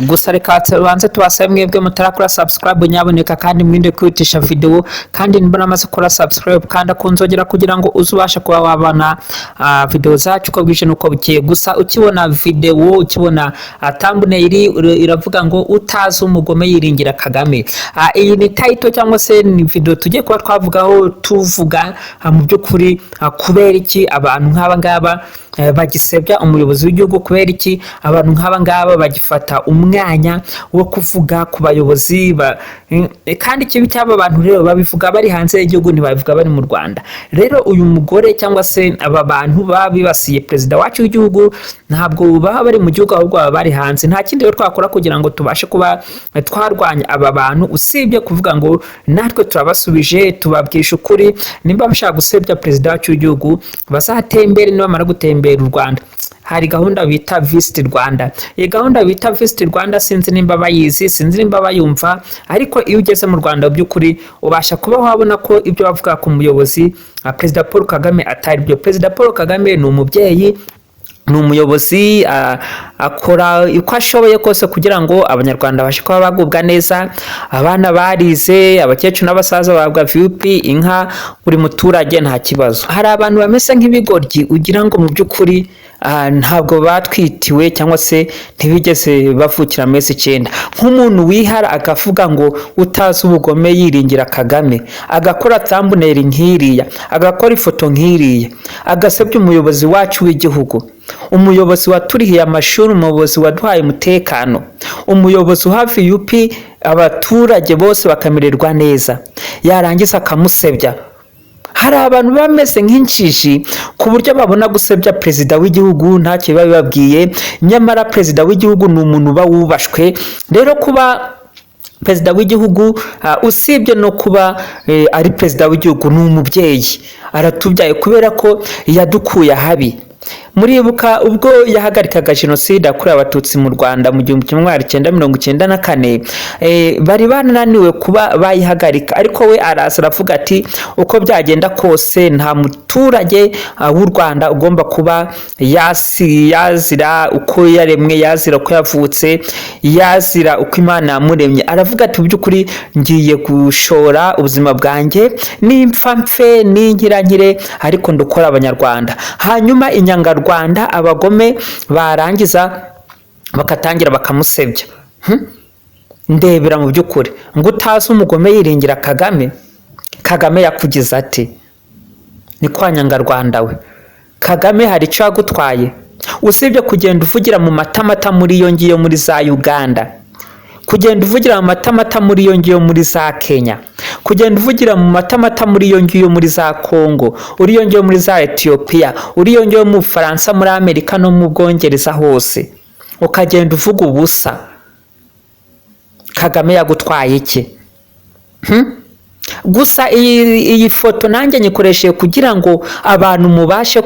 gusa reka tubanze tubasabe mwebwe mutarakora subscribe nyaboneka kandi mwinde kwihutisha video kandi niba amaze gukora subscribe kandi kunzogera kugira ngo uzubashe kuba wabana video zacu ko bije nuko bukiye. Gusa ukibona video ukibona thumbnail iravuga ngo utazi umugome yiringira Kagame. Iyi ni title cyangwa se ni video tugiye kuba twavugaho tuvuga mu by'ukuri kubera iki abantu nk'aba ngaba bagisebya umuyobozi w'igihugu, kubera iki abantu nk'aba ngaba bagifata umwanya wo kuvuga ku bayobozi kandi kibi cy'aba bantu rero babivuga bari hanze y'igihugu ntibabivuga bari mu Rwanda. Rero uyu mugore cyangwa se aba bantu babibasiye president wacu w'igihugu ntabwo baba bari mu gihugu ahubwo baba bari hanze. Nta kindi rero twakora kugira ngo tubashe kuba twarwanya aba bantu usibye kuvuga ngo natwe turabasubije tubabwisha ukuri. Nimba bashaka gusebya president wacu w'igihugu bazatembere niba mara gutembera u Rwanda. Hari gahunda bita Visit Rwanda. Iyi gahunda bita Visit Rwanda sinzi nimba bayizi, sinzi nimba bayumva, ariko iyo ugeze mu Rwanda by'ukuri ubasha kuba wabona ko ibyo bavuga ku muyobozi President Paul Kagame atari byo. President Paul Kagame ni umubyeyi, ni umuyobozi, akora uko ashoboye kose kugira ngo abanyarwanda bashe kuba bagubwa neza, abana barize, abakecuru n'abasaza babwa VIP, inka, buri muturage nta kibazo. Hari abantu bameze nk'ibigoryi ugira ngo mu by'ukuri ntabwo batwitiwe cyangwa se ntibigeze bavukira amezi 9. Nk'umuntu wihara akavuga ngo utazi ubugome yiringira Kagame, agakora thumbnail nk'iriya, agakora ifoto nk'iriya, agasebya umuyobozi wacu w'igihugu, umuyobozi waturihiye amashuri, umuyobozi waduhaye umutekano, umuyobozi hafi UP abaturage bose bakamererwa neza, yarangiza akamusebya. Hari abantu bameze nk'injiji ku buryo babona gusebya president w'igihugu ntacyo babibabwiye, nyamara president w'igihugu ni umuntu bawubashwe. Rero kuba president w'igihugu usibye no kuba ari president w'igihugu ni umubyeyi, aratubyaye kubera ko yadukuye habi. Muribuka ubwo yahagarikaga genocide yakorewe abatutsi mu Rwanda mu 1994, bari bananiwe kuba bayihagarika, ariko we araza aravuga ati uko byagenda kose nta muturage w'u Rwanda ugomba kuba yazira uko yaremwe, yazira uko yavutse, yazira uko Imana yamuremye. Aravuga ati by'ukuri ngiye gushora ubuzima bwanjye n'impfa mfe n'inkirankire ariko ndukora abanyarwanda. Hanyuma inyangarwanda abagome barangiza bakatangira bakamusebya. Ndebera mu by'ukuri ngo utazi umugome yiringira Kagame. Kagame yakugize ati ni kwa nyangarwanda we. Kagame hari icyo yagutwaye usibye kugenda uvugira mu matamata muri iyo ngiyo muri za Uganda, kugenda uvugira mu matamata muri iyo ngiyo muri za Kenya, kugenda uvugira mu matamata muri iyo ngiyo muri za Congo, uri iyo ngiyo muri za Ethiopia, uri iyo ngiyo mu Faransa, muri Amerika no mu Bwongereza hose, ukagenda uvuga ubusa. Kagame yagutwaye iki? Gusa iyi foto nanjye nyikoresheje kugira ngo abantu mubashe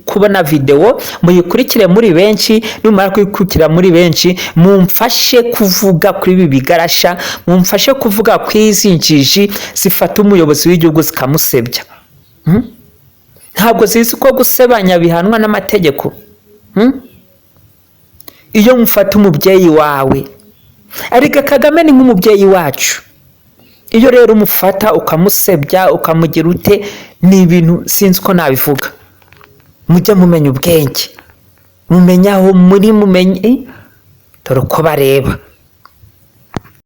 kubona video, muyikurikire muri benshi. Numara kuyikurikira muri benshi mumfashe kuvuga kuri ibi bigarasha, mumfashe kuvuga kwizinjiji zifata umuyobozi w'igihugu zikamusebya. Ntabwo zizi ko gusebanya bihanwa n'amategeko. Iyo mufata umubyeyi wawe, ariko Kagame ni nk'umubyeyi wacu, iyo rero umufata ukamusebya ukamugira ute, ni ibintu sinzi ko nabivuga. Mujye mumenya ubwenge, mumenyaho muri mumenye dore uko bareba.